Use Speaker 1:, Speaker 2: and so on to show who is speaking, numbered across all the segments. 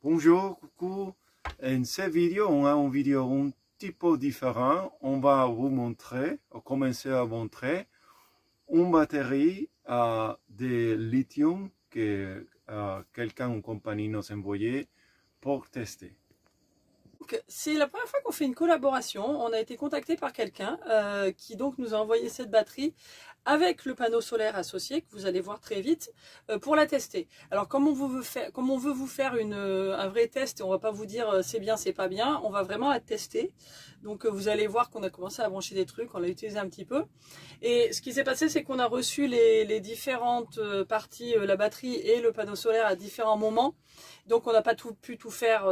Speaker 1: Bonjour, coucou. En cette vidéo, on a une vidéo un petit peu différente. On va vous montrer, commencer à montrer une batterie de lithium que quelqu'un, une compagnie nous a envoyé pour tester.
Speaker 2: C'est la première fois qu'on fait une collaboration. On a été contacté par quelqu'un qui donc nous a envoyé cette batterie avec le panneau solaire associé que vous allez voir très vite pour la tester. Alors comme on veut vous faire un vrai test et on va pas vous dire c'est bien, c'est pas bien, on va vraiment la tester. Donc vous allez voir qu'on a commencé à brancher des trucs, on l'a utilisé un petit peu. Et ce qui s'est passé, c'est qu'on a reçu les différentes parties, la batterie et le panneau solaire à différents moments. Donc on n'a pas pu tout faire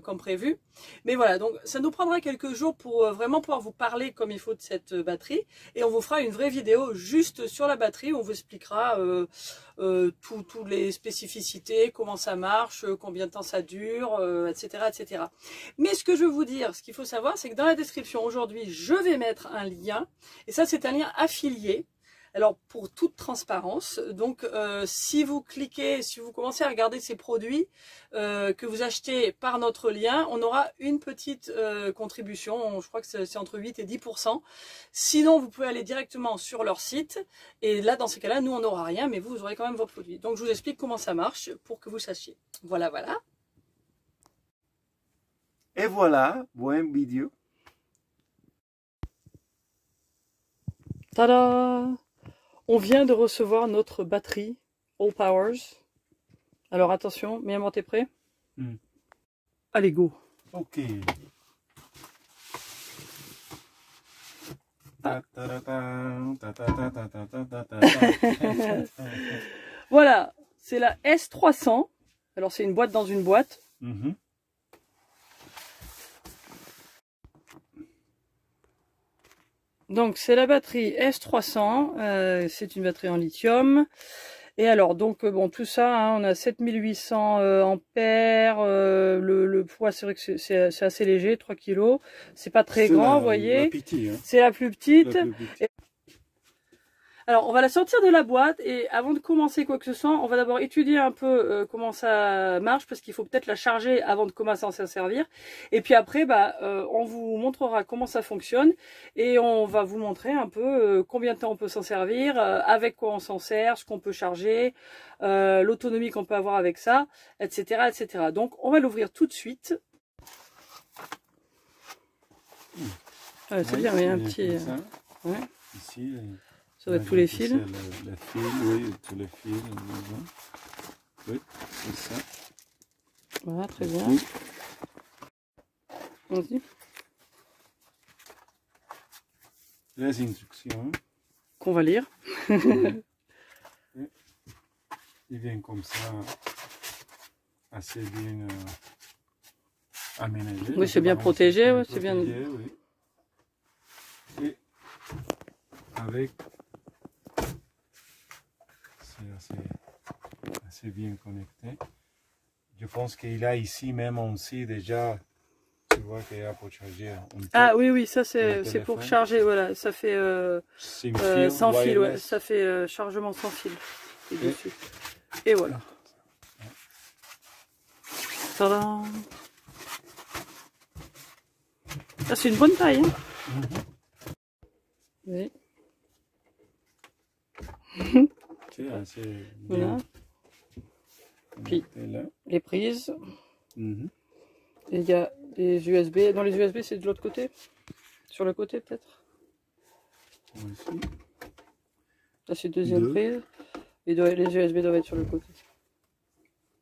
Speaker 2: comme prévu. Mais voilà, donc ça nous prendra quelques jours pour vraiment pouvoir vous parler comme il faut de cette batterie. Et on vous fera une vraie vidéo juste sur la batterie où on vous expliquera toutes les spécificités, comment ça marche, combien de temps ça dure, etc., etc. Mais ce que je veux vous dire, ce qu'il faut savoir, c'est que dans la description aujourd'hui, je vais mettre un lien. Et ça, c'est un lien affilié. Alors pour toute transparence, donc si vous cliquez, si vous commencez à regarder ces produits que vous achetez par notre lien, on aura une petite contribution, je crois que c'est entre 8 et 10%. Sinon, vous pouvez aller directement sur leur site et là, dans ces cas-là, nous, on n'aura rien, mais vous aurez quand même vos produits. Donc je vous explique comment ça marche pour que vous sachiez. Voilà, voilà.
Speaker 1: Et voilà, bonne vidéo.
Speaker 2: Tada! On vient de recevoir notre batterie All Powers. Alors attention, Miam, t'es prêt? Allez, go!
Speaker 1: Ok.
Speaker 2: Voilà, c'est la S300. Alors c'est une boîte dans une boîte. Donc c'est la batterie S300, c'est une batterie en lithium. Et alors donc bon tout ça, hein, on a 7800 ampères, le poids c'est vrai que c'est assez léger, 3 kg, c'est pas très grand, vous voyez, c'est la plus petite. Alors on va la sortir de la boîte et avant de commencer quoi que ce soit, on va d'abord étudier un peu comment ça marche parce qu'il faut peut-être la charger avant de commencer à s'en servir. Et puis après, on vous montrera comment ça fonctionne et on va vous montrer un peu combien de temps on peut s'en servir, avec quoi on s'en sert, ce qu'on peut charger, l'autonomie qu'on peut avoir avec ça, etc., etc. Donc on va l'ouvrir tout de suite. C'est bien, il y a un petit... ouais.
Speaker 1: Ici,
Speaker 2: ça va être tous les fils.
Speaker 1: Les fils, oui, tous les fils. Oui, c'est ça.
Speaker 2: Voilà, très bien. Vas-y.
Speaker 1: Les instructions.
Speaker 2: Qu'on va lire.
Speaker 1: Il vient comme ça, assez bien aménagé.
Speaker 2: Oui, c'est bien protégé, ouais, c'est bien.
Speaker 1: Oui. Et avec, c'est assez bien connecté. Je pense qu'il a ici même aussi déjà, tu vois qu'il y a pour charger.
Speaker 2: Ah oui, oui, ça c'est pour charger, voilà, ça fait sans fil, ouais, ça fait chargement sans fil. Dessus. Et voilà. Tadam. Ah, c'est une bonne taille. Hein. Oui.
Speaker 1: C'est assez bien.
Speaker 2: Voilà. Puis les prises. Et il y a les USB. Dans les USB, c'est de l'autre côté. Sur le côté peut-être.
Speaker 1: Ici.
Speaker 2: Là c'est deuxième prise. Et les USB doivent être sur le côté.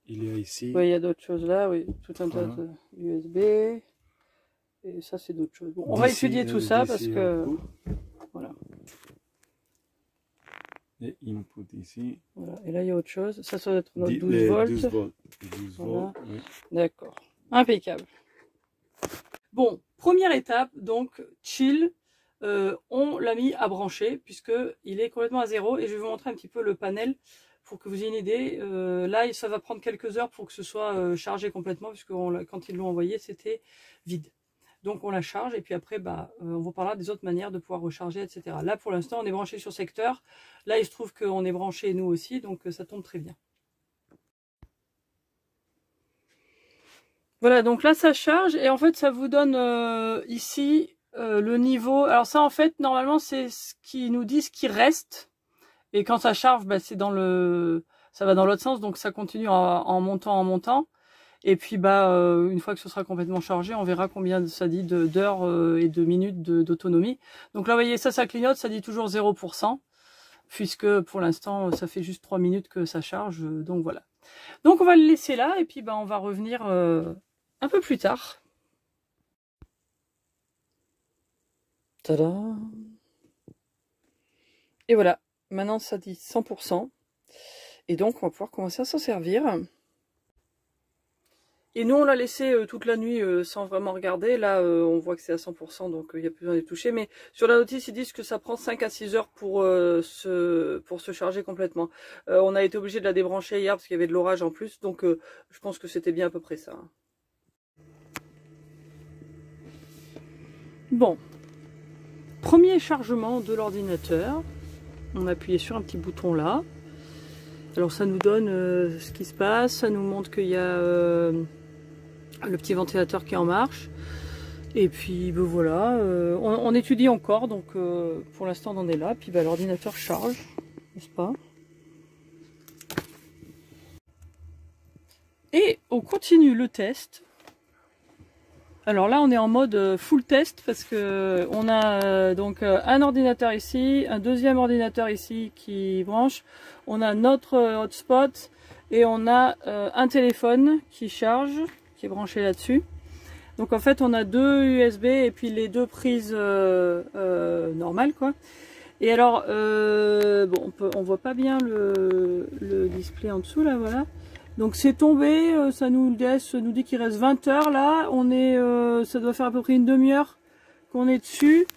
Speaker 1: Il y a ici.
Speaker 2: Oui, il y a d'autres choses là, oui. Tout un tas de USB. Et ça c'est d'autres choses. Bon, on va étudier tout ça parce que... Voilà.
Speaker 1: Et input ici.
Speaker 2: Voilà. Et là il y a autre chose. Ça doit être notre 12 volts.
Speaker 1: 12 volts. 12
Speaker 2: voilà.
Speaker 1: volts, oui.
Speaker 2: D'accord. Impeccable. Bon, première étape, donc chill. On l'a mis à brancher puisque il est complètement à zéro et je vais vous montrer un petit peu le panel pour que vous ayez une idée. Là, ça va prendre quelques heures pour que ce soit chargé complètement puisque quand ils l'ont envoyé, c'était vide. Donc on la charge et puis après, on vous parlera des autres manières de pouvoir recharger, etc. Là, pour l'instant, on est branché sur secteur. Là, il se trouve qu'on est branché nous aussi, donc ça tombe très bien. Voilà, donc là ça charge et en fait ça vous donne ici le niveau. Alors ça en fait normalement c'est ce qui nous dit ce qui reste et quand ça charge bah, c'est dans le, ça va dans l'autre sens donc ça continue en montant. Et puis bah une fois que ce sera complètement chargé, on verra combien ça dit d'heures et de minutes d'autonomie. Donc là vous voyez ça clignote, ça dit toujours 0%. Puisque pour l'instant ça fait juste 3 minutes que ça charge, donc voilà. Donc on va le laisser là et puis bah, on va revenir un peu plus tard. Tada! Et voilà, maintenant ça dit 100%. Et donc on va pouvoir commencer à s'en servir. Et nous on l'a laissé toute la nuit sans vraiment regarder. Là on voit que c'est à 100% donc il n'y a plus besoin de toucher. Mais sur la notice ils disent que ça prend 5 à 6 heures pour se charger complètement. On a été obligé de la débrancher hier parce qu'il y avait de l'orage en plus. Donc je pense que c'était bien à peu près ça. Bon. Premier chargement de l'ordinateur. On a appuyé sur un petit bouton là. Alors ça nous donne ce qui se passe. Ça nous montre qu'il y a... le petit ventilateur qui est en marche et puis ben voilà, on étudie encore donc pour l'instant on en est là, puis ben, l'ordinateur charge, n'est-ce pas? Et on continue le test. Alors là on est en mode full test parce que on a donc un ordinateur ici, un deuxième ordinateur ici qui branche, on a notre hotspot et on a un téléphone qui charge, qui est branché là-dessus. Donc en fait on a deux USB et puis les deux prises normales quoi. Et alors bon on voit pas bien le display en dessous là, voilà. Donc c'est tombé, ça nous dit qu'il reste 20 heures là. On est ça doit faire à peu près une demi-heure qu'on est dessus.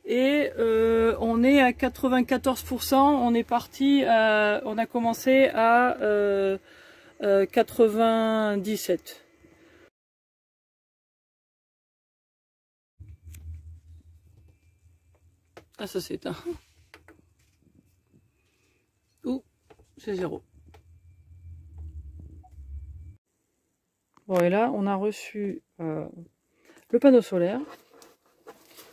Speaker 2: Et on est à 94%, on est parti, on a commencé à 97. Ah ça c'est éteint. Ouh, c'est 0. Bon et là on a reçu le panneau solaire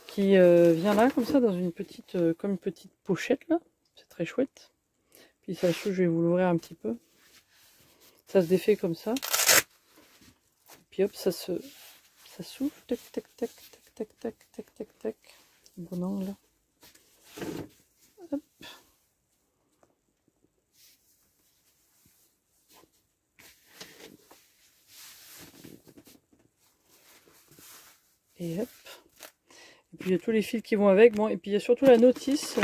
Speaker 2: qui vient là comme ça dans une petite comme une petite pochette là, c'est très chouette. Puis ça je vais vous l'ouvrir un petit peu. Ça se défait comme ça. Puis hop ça s'ouvre, tac tac tac tac tac tac tac tac tac, bon angle. Hop. Et hop. Et puis il y a tous les fils qui vont avec. Bon, et puis il y a surtout la notice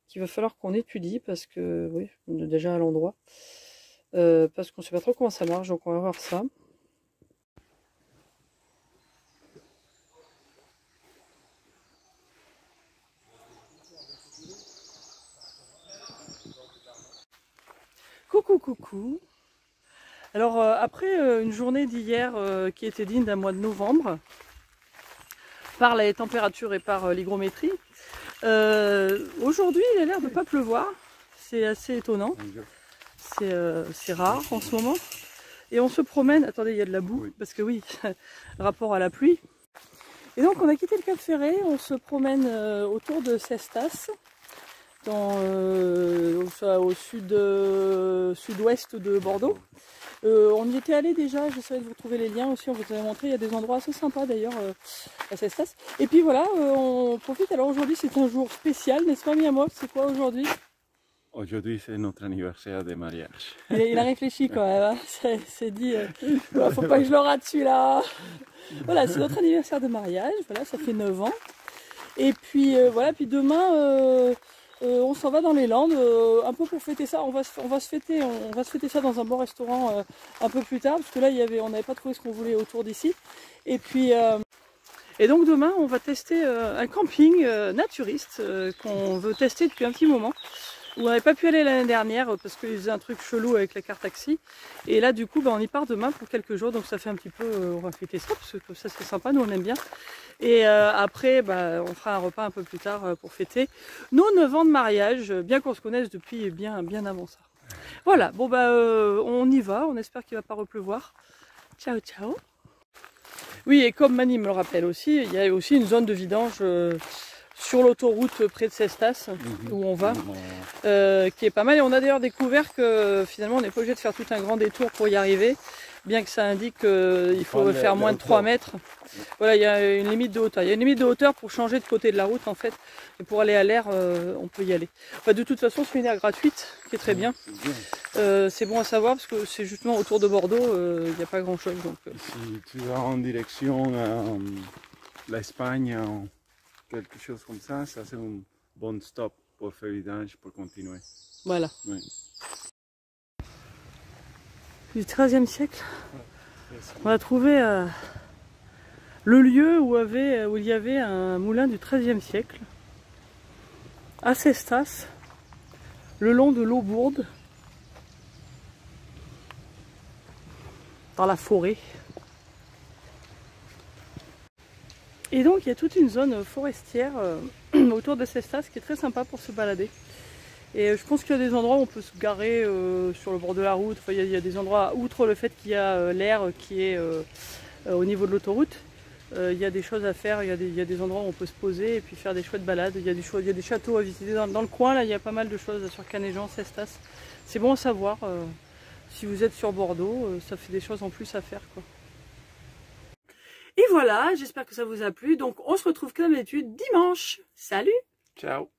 Speaker 2: qu'il va falloir qu'on étudie parce que, oui, on est déjà à l'endroit. Parce qu'on ne sait pas trop comment ça marche, donc on va voir ça. Coucou, coucou. Alors, après une journée d'hier qui était digne d'un mois de novembre, par les températures et par l'hygrométrie, aujourd'hui il a l'air de ne pas pleuvoir. C'est assez étonnant. C'est rare en ce moment. Et on se promène, attendez, il y a de la boue, parce que oui, rapport à la pluie. Et donc on a quitté le Cap Ferret, on se promène autour de Cestas, au sud-ouest de Bordeaux. On y était allé déjà, j'essaie de vous trouver les liens aussi, on vous avait montré, il y a des endroits assez sympas d'ailleurs à Cestas. Et puis voilà, on profite, alors aujourd'hui c'est un jour spécial, n'est-ce pas Miamok? C'est quoi aujourd'hui?
Speaker 1: Aujourd'hui c'est notre anniversaire de mariage.
Speaker 2: Il a réfléchi quand même, hein. C'est dit, faut pas que je le rate celui-là. Voilà, c'est notre anniversaire de mariage, voilà, ça fait 9 ans. Et puis voilà, puis demain... on s'en va dans les Landes, un peu pour fêter ça. On va se fêter ça dans un bon restaurant un peu plus tard, parce que là on n'avait pas trouvé ce qu'on voulait autour d'ici. Et puis et donc demain on va tester un camping naturiste qu'on veut tester depuis un petit moment, où on n'avait pas pu aller l'année dernière parce qu'ils faisaient un truc chelou avec la carte taxi. Et là du coup on y part demain pour quelques jours, donc ça fait un petit peu, on va fêter ça parce que ça c'est sympa, nous on aime bien. Et après on fera un repas un peu plus tard pour fêter nos 9 ans de mariage, bien qu'on se connaisse depuis bien avant ça. Voilà, bon on y va, on espère qu'il ne va pas repleuvoir. Ciao, ciao. Oui, et comme Mani me le rappelle aussi, il y a aussi une zone de vidange sur l'autoroute près de Cestas, où on va, qui est pas mal. Et on a d'ailleurs découvert que finalement on n'est pas obligé de faire tout un grand détour pour y arriver, bien que ça indique qu'il faut faire moins de 3 mètres. Voilà, il y a une limite de hauteur. Il y a une limite de hauteur pour changer de côté de la route en fait. Et pour aller à l'air, on peut y aller. Enfin, de toute façon, c'est une aire gratuite, qui est très bien. C'est bon à savoir parce que c'est justement autour de Bordeaux, il n'y a pas grand chose. Donc,
Speaker 1: Si tu vas en direction l'Espagne, quelque chose comme ça c'est un bon stop pour faire vidange, pour continuer.
Speaker 2: voilà.
Speaker 1: Oui.
Speaker 2: Du XIIIe siècle, on a trouvé le lieu où il y avait un moulin du XIIIe siècle, à Cestas, le long de l'Aubourde, dans la forêt. Et donc il y a toute une zone forestière autour de Cestas qui est très sympa pour se balader. Et je pense qu'il y a des endroits où on peut se garer sur le bord de la route. Enfin, il y a des endroits, outre le fait qu'il y a l'air qui est au niveau de l'autoroute, il y a des choses à faire, il y a des endroits où on peut se poser et puis faire des chouettes balades. Il y a des châteaux à visiter dans le coin, là il y a pas mal de choses sur Canéjan, Cestas. C'est bon à savoir, si vous êtes sur Bordeaux, ça fait des choses en plus à faire, quoi. Et voilà, j'espère que ça vous a plu. Donc on se retrouve comme d'habitude dimanche. Salut!
Speaker 1: Ciao!